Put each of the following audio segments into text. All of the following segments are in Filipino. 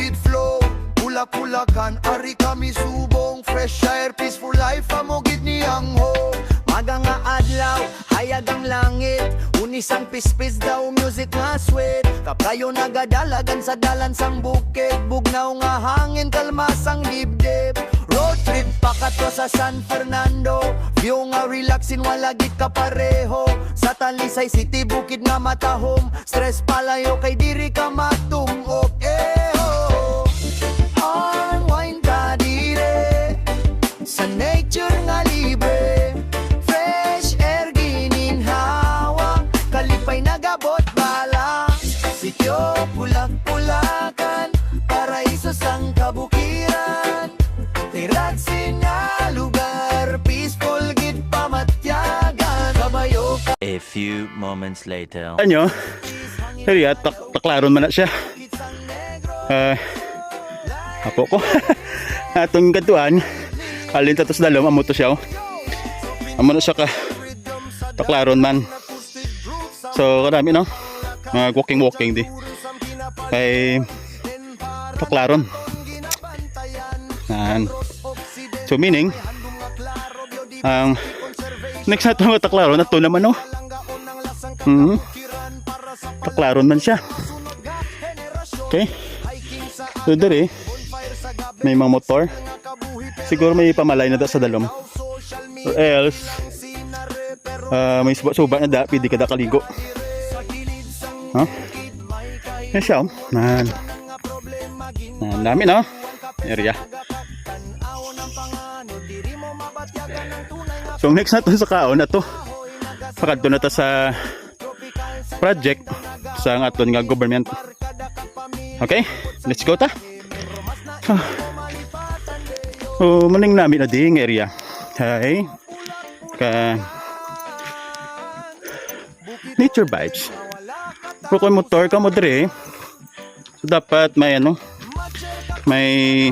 with flow. Kulak-kulakan, ari kami subong. Fresh air, peaceful life, amo gid niyang ho. Maga nga adlaw, hayag ang langit. Unisang pispis daw, music nga sweet. Kaprayo nagadalagan sa dalan sang bukid. Bugnaw nga hangin, kalmas ang dibdib. Road trip pakato sa San Fernando. View nga relaxin, wala gid ka pareho. Sa Talisay City, bukid nga matahom. Stress palayo, kay diri ka matungog. Unwind ka dire sa nature nga libre. Fresh air gininhawa, kalipay nagabot bala. Sityo pulak-pulakan, paraiso sang kabukiran. Tiratsin nga lugar, peaceful gid pamatyagan. Kabayo ka. A few moments later. Ano? Kaya taklaron man na siya. Apo ko. Atong katuan. Alin tatos dalom amo to siya. Amo na siya ka taklaron man. So karami no. Walking di. Kay taklaron. So meaning ang next na ito taklaron na to naman no. Taklaron man siya. Okay. So dere may mga motor. Siguro may pamalay na da sa dalom. Or else may suba na da, pwede ka da kaligo. Huh? Yan siya. Dami no? Area. So next na to sa kaon na to. Pakadto na ta sa project sa aton nga government. Okay? Let's go ta. Maning namin na ding area. Okay? Nature vibes. Pero kung motor ka mo dire, so dapat may may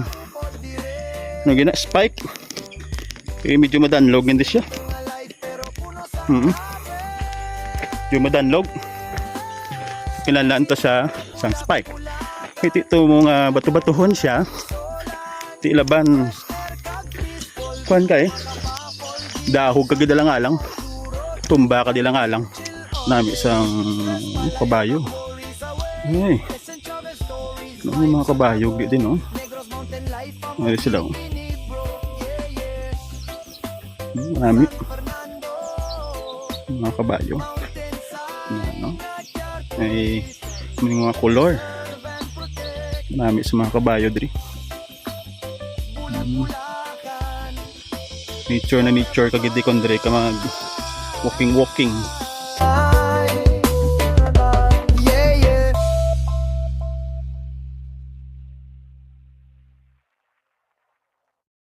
gina spike. Okay, medyo madanlog hindi siya. Medyo madanlog. Kinalaan to sa isang spike. Ito mga bato-batuhon siya. Ti laban kuan kay dahog kagid lang alang. Tumba ka dilang alang. Nami isang kabayo. Ay. Mga kabayo din no. Ay sila. Marami. Mga kabayo. Ano? Ay mga color. Marami sa mga kabayo diri. Nature kagid di kon dire ka mag walking.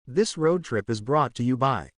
This road trip is brought to you by